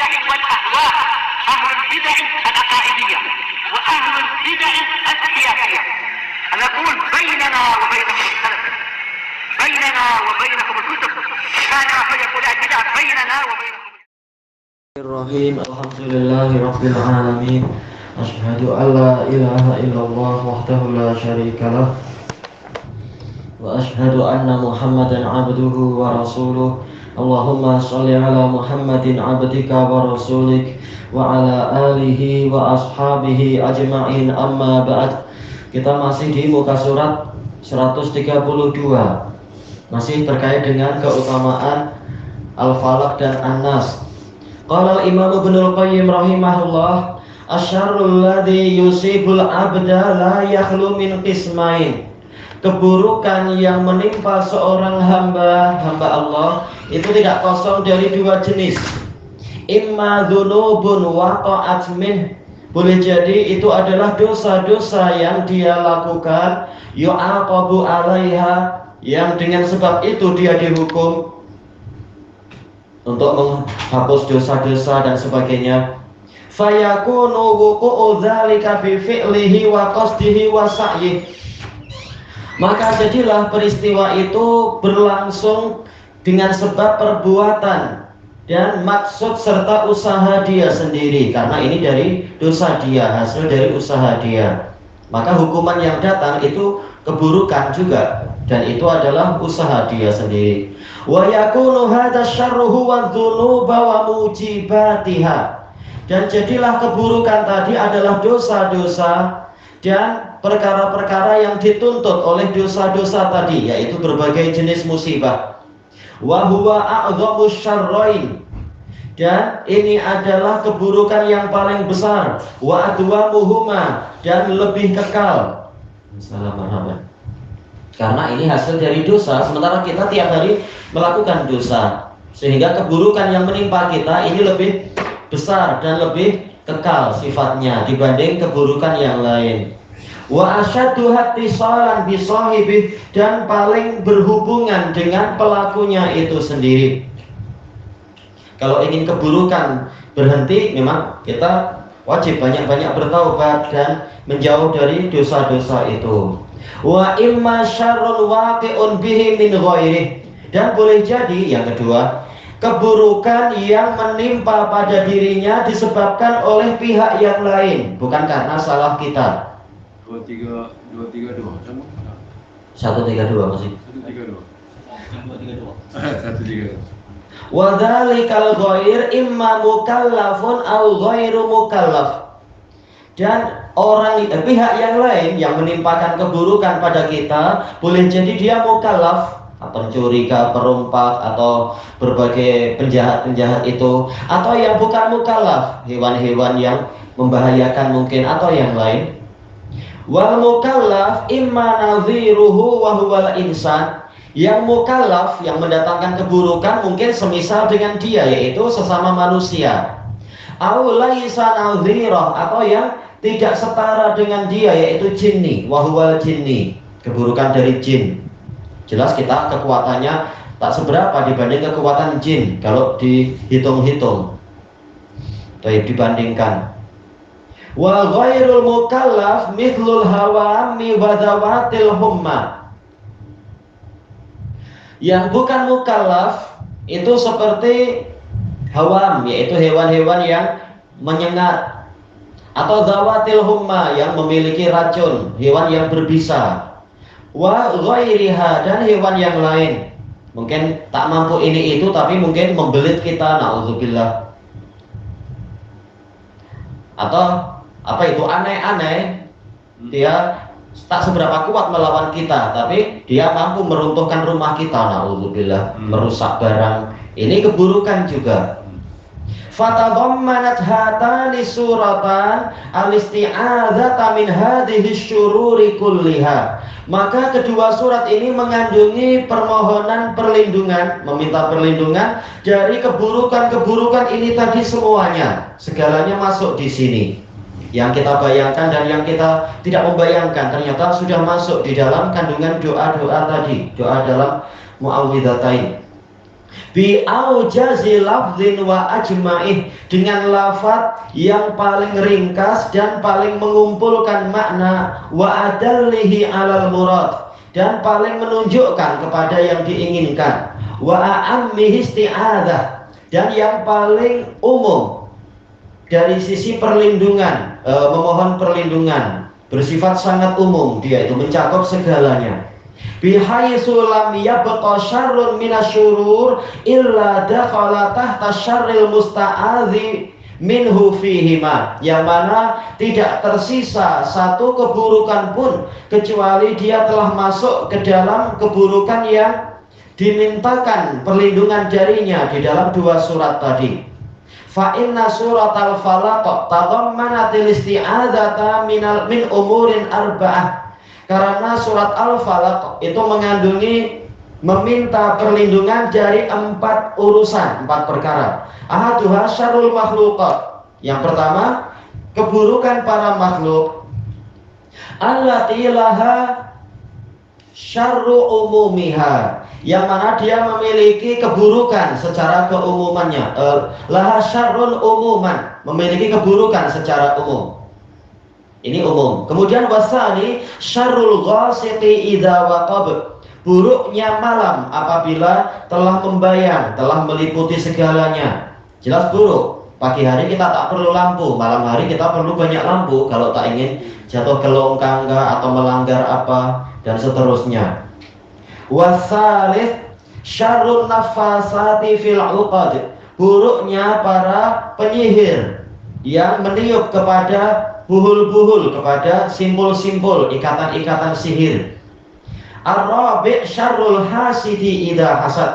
البدع والأهواء، أهل البدع العقائدية وأهل البدع السياسية. نقول بيننا وبينكم السلف، بيننا وبينكم الكتب، كان فيقول البدع بيننا وبينكم. الرحيم. Alhamdulillahi Rabbil Alamin. Asyhadu an la ilaha illallah wahdahu la syarikalah wa asyhadu anna Muhammadan abduhu wa rasuluh. Allahumma sholli ala Muhammadin abdika wa rasulik wa ala alihi wa ashabihi ajma'in, amma ba'd. Kita masih di muka surat 132, masih terkait dengan keutamaan Al-Falaq dan An-Nas. Qala al-Imam Ibnul Qayyim rahimahullah, asyarrul ladzi yusibul abda la yakhlu min qismain. Keburukan yang menimpa seorang hamba Allah itu tidak kosong dari dua jenis. Imma dzunubun waqa'at min, boleh jadi itu adalah dosa-dosa yang dia lakukan, yu'aqabu 'alaiha, yang dengan sebab itu dia dihukum untuk menghapus dosa-dosa dan sebagainya. Fayakunu wuqu'u dzalika bi fi'lihi wa qasdihi wa sa'yihi. Maka jadilah peristiwa itu berlangsung dengan sebab perbuatan dan maksud serta usaha dia sendiri, karena ini dari dosa dia, hasil dari usaha dia. Maka hukuman yang datang itu keburukan juga, dan itu adalah usaha dia sendiri. Wa yakunu hadza syarruhu wa dzunuba wa mujibatiha. Dan jadilah keburukan tadi adalah dosa-dosa dan perkara-perkara yang dituntut oleh dosa-dosa tadi, yaitu berbagai jenis musibah. Wa huwa a'dhamu syarrain, dan ini adalah keburukan yang paling besar. Wa adwamuhuma, dan lebih kekal. Bismillahirrahmanirrahim. Karena ini hasil dari dosa, sementara kita tiap hari melakukan dosa, sehingga keburukan yang menimpa kita ini lebih besar dan lebih kekal sifatnya dibanding keburukan yang lain. Wa asyaddu hattisalan bi sahibi, dan paling berhubungan dengan pelakunya itu sendiri. Kalau ingin keburukan berhenti, memang kita wajib banyak-banyak bertaubat dan menjauh dari dosa-dosa itu. Wa imma syarrun waqi'un bihi min ghairihi, dan boleh jadi yang kedua, keburukan yang menimpa pada dirinya disebabkan oleh pihak yang lain, bukan karena salah kita. 232 sama? 132 masih. 132. 132. Wa dzalikal ghair imma mukallafun aw ghairu mukallaf. Dan orang pihak yang lain yang menimpakan keburukan pada kita, boleh jadi dia mukallaf, pencuri, perompak, atau berbagai penjahat-penjahat itu, atau yang bukan mukallaf, hewan-hewan yang membahayakan mungkin, atau yang lain. Wal mukallaf imma nadhiruhu wa huwal insan. Yang mukallaf yang mendatangkan keburukan mungkin semisal dengan dia, yaitu sesama manusia. Aw laisa nadhirah, atau yang tidak setara dengan dia, yaitu jinni, wa huwal jinni, keburukan dari jin. Jelas kita kekuatannya tak seberapa dibanding kekuatan jin kalau dihitung-hitung. Baik, dibandingkan. Wa ghairul mukallaf mithlul hawami wa dawatil humma. Yang bukan mukallaf itu seperti hawam, yaitu hewan-hewan yang menyengat, atau dawatil humma, yang memiliki racun, hewan yang berbisa. Wa ghairiha, dan hewan yang lain, mungkin tak mampu ini itu tapi mungkin membelit kita, naudzubillah. Atau apa itu, aneh-aneh, dia tak seberapa kuat melawan kita, tapi dia mampu meruntuhkan rumah kita, naudzubillah, merusak barang. Ini keburukan juga. Fatadammanat hatani suratan al-isti'adzata min hadhihi syururi kulliha. Maka kedua surat ini mengandungi permohonan perlindungan, meminta perlindungan dari keburukan-keburukan ini tadi semuanya. Segalanya masuk di sini. Yang kita bayangkan dan yang kita tidak membayangkan ternyata sudah masuk di dalam kandungan doa-doa tadi, doa dalam muawwidzatain. Bi aujazi lafzin wa ajma'ih, dengan lafaz yang paling ringkas dan paling mengumpulkan makna, wa adallihi alal murad, dan paling menunjukkan kepada yang diinginkan, wa a'ammihi isti'adzah, dan yang paling umum dari sisi perlindungan, memohon perlindungan, bersifat sangat umum, dia itu mencakup segalanya. Bihaitsu lam yabqa syarrun minasyurur illa dakhala tahta syarril musta'adzi minhu fihima, yang mana tidak tersisa satu keburukan pun kecuali dia telah masuk ke dalam keburukan yang dimintakan perlindungan darinya di dalam dua surat tadi. Fa inna surat al-falaq tadammanat isti'adzata min umurin arba'ah, karena surat Al-Falaq itu mengandungi meminta perlindungan dari 4 urusan, 4 perkara. Ahaduha syarrul makhluqat, yang pertama keburukan para makhluk, allati laha syarru umumiha, yang mana dia memiliki keburukan secara keumumannya. Laha syarrun umuman, memiliki keburukan secara umum. Ini umum. Kemudian wasani syarrul ghasiqi idza waqab, buruknya malam apabila telah membayang, telah meliputi segalanya. Jelas buruk. Pagi hari kita tak perlu lampu, malam hari kita perlu banyak lampu kalau tak ingin jatuh ke longkangga atau melanggar apa dan seterusnya. Wasalih syarrun nafasati fil uqad, buruknya para penyihir yang meniup kepada buhul-buhul, kepada simpul-simpul, ikatan-ikatan sihir. Ar-rabi' syarrul hasidi idza hasad,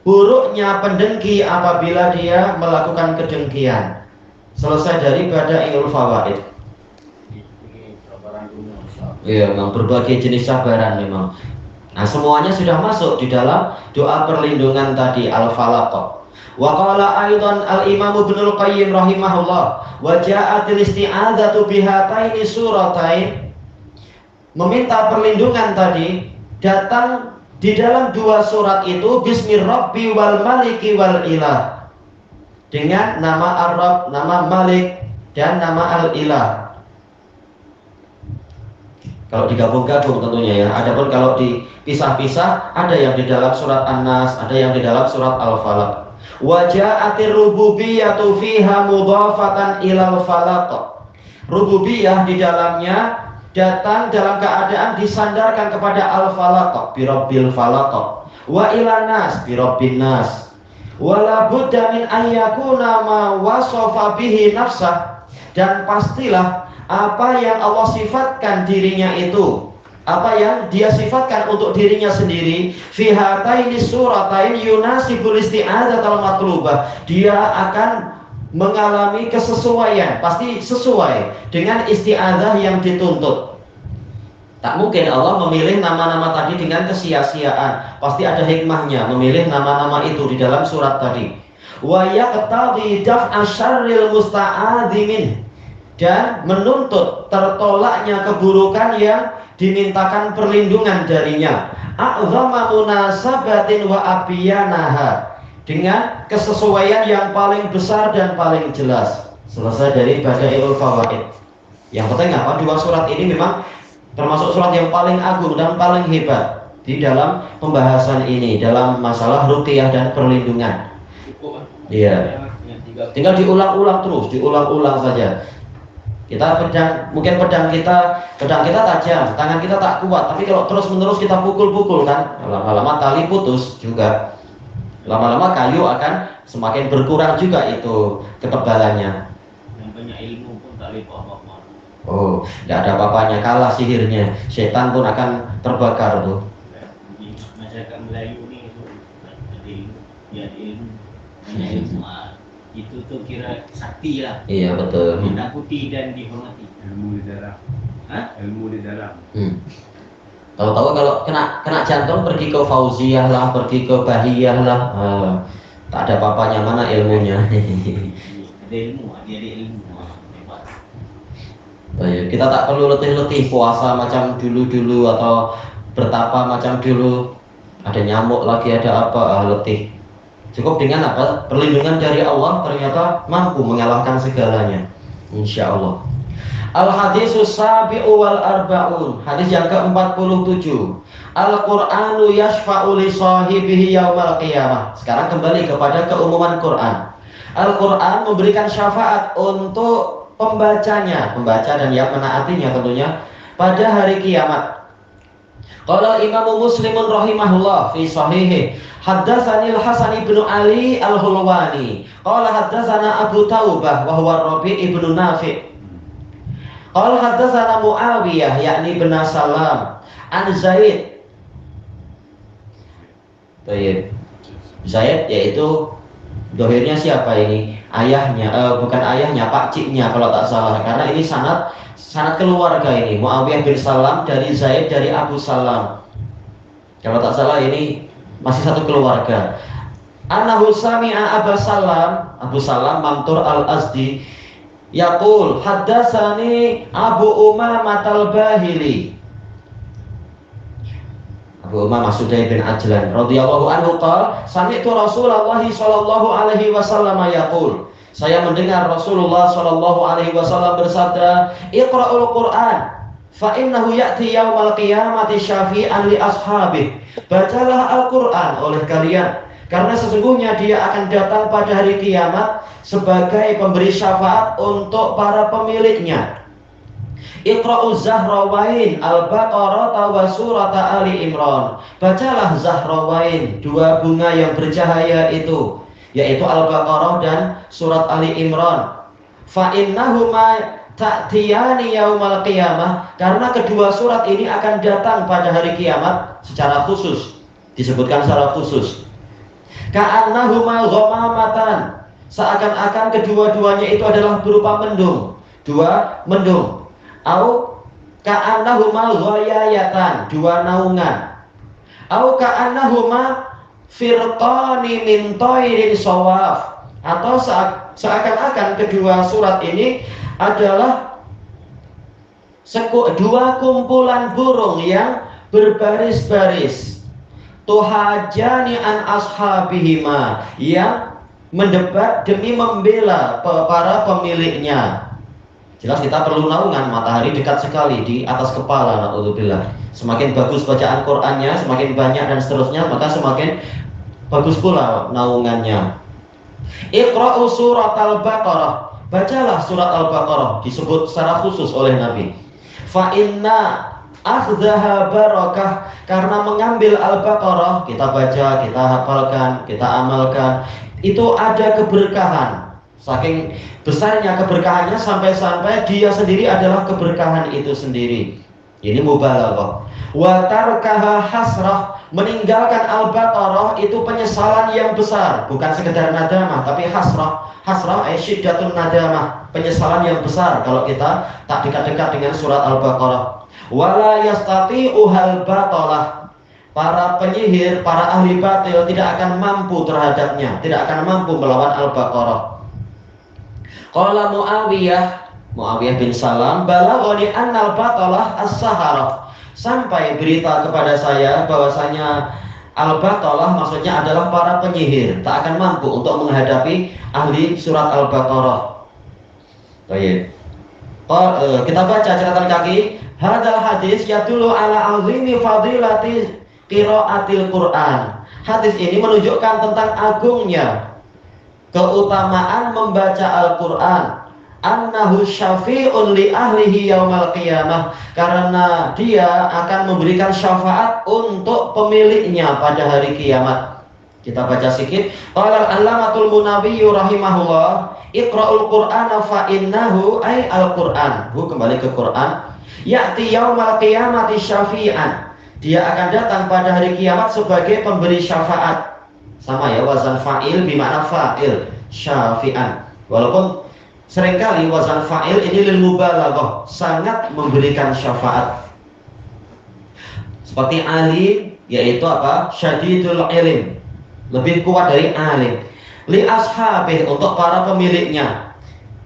buruknya pendengki apabila dia melakukan kedengkian. Selesai daripada Ilmu Fawaid. Iya, memang berbagai jenis sabaran memang. Nah, semuanya sudah masuk di dalam doa perlindungan tadi Al-Falaq. Wa qala aidan al-Imam Ibnul Qayyim rahimahullah, wa ja'atil isti'adzatu bihataini suratain, meminta perlindungan tadi datang di dalam 2 surat itu, bismi rabbi wal maliki wal ilah, dengan nama Ar-Rabb, nama Malik, dan nama Al-Ilah. Kalau digabung-gabung tentunya ya. Adapun kalau dipisah-pisah, ada yang di dalam surat An-Nas, ada yang di dalam surat Al-Falaq. Wa ja'atir rububiyyatu fiha mudhafatan ilal falaq, rububiyah di dalamnya datang dalam keadaan disandarkan kepada Al-Falaq, birabbil falaq, wa ilan nas, birabbin nas. Wala budda min an yakuna ma wasafa bihi nafsah, dan pastilah apa yang Allah sifatkan dirinya itu, apa yang dia sifatkan untuk dirinya sendiri, fi hataini suratain yunasibul isti'adzatal matlubah, dia akan mengalami kesesuaian, pasti sesuai dengan isti'adzah yang dituntut. Tak mungkin Allah memilih nama-nama tadi dengan kesia-siaan, pasti ada hikmahnya memilih nama-nama itu di dalam surat tadi. Wa yaqtadi daf'a syarril musta'adzi min, dan menuntut tertolaknya keburukan yang dimintakan perlindungan darinya. A'zama munasabatin wa abiyanaha, dengan kesesuaian yang paling besar dan paling jelas. Selesai dari Bada'iul Fawaid. Yang penting apa? 2 surat ini memang termasuk surat yang paling agung dan paling hebat di dalam pembahasan ini, dalam masalah ruqyah dan perlindungan. Iya. Tinggal diulang-ulang terus, diulang-ulang saja. Kita mungkin pedang kita tajam, tangan kita tak kuat, tapi kalau terus-menerus kita pukul-pukul kan, lama-lama tali putus juga. Lama-lama kayu akan semakin berkurang juga itu ketebalannya. Yang banyak ilmu pun tak boleh apa-apa. Oh, tidak ada apa-apanya, kalah sihirnya. Setan pun akan terbakar tuh. Di masyarakat Melayu ni itu ada ilmu, ya ada ilmu, banyak ilmu. Itu tuh kira sakti lah. Iya betul. Ditakuti dan dihormati. Ilmu di dalam. Hah? Ilmu di dalam. Tahu-tahu kalau kena jantung pergi ke Fauziah lah, pergi ke Bahiyah lah, tak ada apa-apanya, mana ilmunya. Ada ilmu, dia ada ilmu. Hebat. Baik, kita tak perlu letih-letih puasa macam dulu-dulu atau bertapa macam dulu. Ada nyamuk lagi, ada apa, letih. Cukup dengan apa? Perlindungan dari Allah, ternyata mampu mengalahkan segalanya. Insya Allah. Al-hadisus sabi'u wal arba'un. Hadis yang ke-47. Al-Qur'anu yashfa'u li sahibihi yaumal qiyamah. Sekarang kembali kepada keumuman Quran. Al-Quran memberikan syafaat untuk pembacanya, pembaca dan yang menaatinya tentunya pada hari kiamat. Qala Imam Muslimun rahimahullah fi sahihi, haddatsani Al-Hasan ibn Ali Al-Hulwani, qala haddatsana Abu Taubah wa huwa Rabi' ibn Nafi'. Qala haddatsana Muawiyah yakni bin Salam an Zaid. Baik. Zaid yaitu dohirnya siapa ini? Ayahnya, bukan ayahnya, pakciknya kalau tak salah. Karena ini sanad keluarga ini. Muawiyah bin Salam dari Zaid dari Abu Salam. Kalau tak salah ini masih satu keluarga. Annahu sami'a Abu Salam Mamtur al-Azdi yaqul haddatsani Abu Umamah al-Bahili. Abu Umamah Sudai bin Ajlan radhiyallahu anhu qala sami'tu Rasulullah sallallahu alaihi wasallam yaqul, saya mendengar Rasulullah sallallahu alaihi wasallam bersabda, Iqra'ul Qur'an fa innahu ya'ti yaumal qiyamati syafi'an li ashabih. Bacalah Al-Qur'an oleh kalian, karena sesungguhnya dia akan datang pada hari kiamat sebagai pemberi syafaat untuk para pemiliknya. Iqra'uz Zahrawain Al-Baqarah wa surat Ali Imran. Bacalah Zahrawain, dua bunga yang bercahaya itu, yaitu Al-Baqarah dan surat Ali Imran. Fa innahuma ta'tiyani yaumal qiyamah, karena kedua surat ini akan datang pada hari kiamat secara khusus, disebutkan secara khusus. Ka'annahuma ghamamatan, seakan-akan kedua-duanya itu adalah berupa mendung, dua mendung. Au ka'annahuma ghayayatan, dua naungan. Au ka'annahuma firqani min tairin sawaf, atau seakan-akan kedua surat ini adalah dua kumpulan burung yang berbaris-baris. Tuhajani an ashabihima, yang mendebat demi membela para pemiliknya. Jelas kita perlu naungan, matahari dekat sekali di atas kepala, na'udzubillah. Semakin bagus bacaan Qur'annya, semakin banyak dan seterusnya, maka semakin bagus pula naungannya. Iqra'u surat Al-Baqarah, bacalah surat Al-Baqarah, disebut secara khusus oleh Nabi. Fa inna akhdaha barakah, karena mengambil Al-Baqarah, kita baca, kita hafalkan, kita amalkan, itu ada keberkahan. Saking besarnya keberkahannya sampai-sampai dia sendiri adalah keberkahan itu sendiri. Ini mubalaghah. Wa tarkaha hasrah, meninggalkan Al-Baqarah itu penyesalan yang besar, bukan sekedar nadamah tapi hasrah. Hasrah ay syiddatun nadamah, penyesalan yang besar kalau kita tak dekat-dekat dengan surat Al-Baqarah. Wala yastati'uhal batalah, para penyihir, para ahli batil tidak akan mampu terhadapnya, tidak akan mampu melawan Al-Baqarah. Qala Muawiyah bin Salam, balaghani annal batalah as-saharah, sampai berita kepada saya bahwasanya Al-Baqarah maksudnya adalah para penyihir, tak akan mampu untuk menghadapi ahli surat Al-Baqarah. Baik. Kita baca catatan kaki. Hadal hadis yadullu ala azimi fadilati qiraatil Qur'an. Hadis ini menunjukkan tentang agungnya keutamaan membaca Al-Qur'an. Annahu syafi'un li ahlihi yaumal qiyamah, karena dia akan memberikan syafaat untuk pemiliknya pada hari kiamat. Kita baca sedikit. Qala al-Allamatul Munawi rahimahullah, Iqra'ul Qur'ana fa innahu ay al-Qur'an. Kembali ke Quran. Ya'ti yaumal qiyamati syafi'an. Dia akan datang pada hari kiamat sebagai pemberi syafaat. Sama ya, wazan fa'il bermakna fa'il, syafi'an. Walaupun seringkali wazan fa'il ini lil mubalaghah, sangat memberikan syafaat. Seperti alim, yaitu apa? Syadidul ilm, lebih kuat dari alim. Li ashabih, untuk para pemiliknya.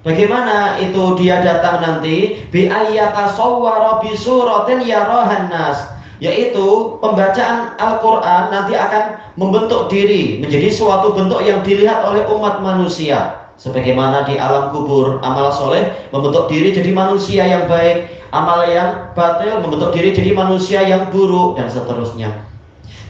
Bagaimana itu dia datang nanti? Bi ayyatasawwara bi suratin yarahan nas, yaitu pembacaan Al-Quran nanti akan membentuk diri menjadi suatu bentuk yang dilihat oleh umat manusia. Sebagaimana di alam kubur, amal soleh membentuk diri jadi manusia yang baik, amal yang batil membentuk diri jadi manusia yang buruk, dan seterusnya.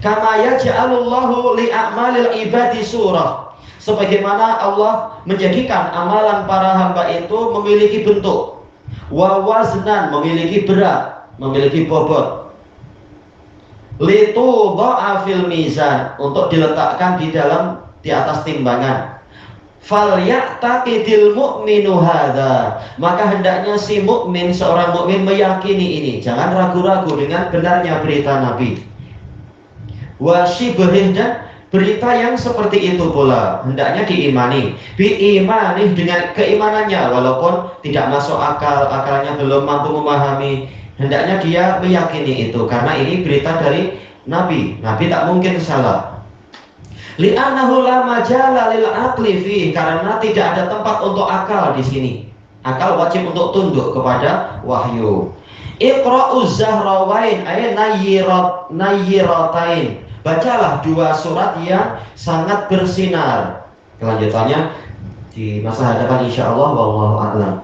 Kama yaj'alullahu li'a'malil ibadi surah, sebagaimana Allah menjadikan amalan para hamba itu memiliki bentuk, wa waznan, memiliki berat, memiliki bobot, litu dha'afil mizan, untuk diletakkan di atas timbangan. Fal ya'taqidil mu'minu hadza, maka hendaknya si mukmin, seorang mukmin meyakini ini, jangan ragu-ragu dengan benarnya berita Nabi. Wa shibhih, dan berita yang seperti itu pula hendaknya diimani, biimani, dengan keimanannya, walaupun tidak masuk akal, akalnya belum mampu memahami, hendaknya dia meyakini itu, karena ini berita dari Nabi. Nabi tak mungkin salah. Li'annahu la majala lil aqli fi, karena tidak ada tempat untuk akal di sini. Akal wajib untuk tunduk kepada wahyu. Iqra'uz zahrawain ay nayyiratain, bacalah dua surat yang sangat bersinar. Kelanjutannya di masa hadapan insyaallah, wallahu a'lam.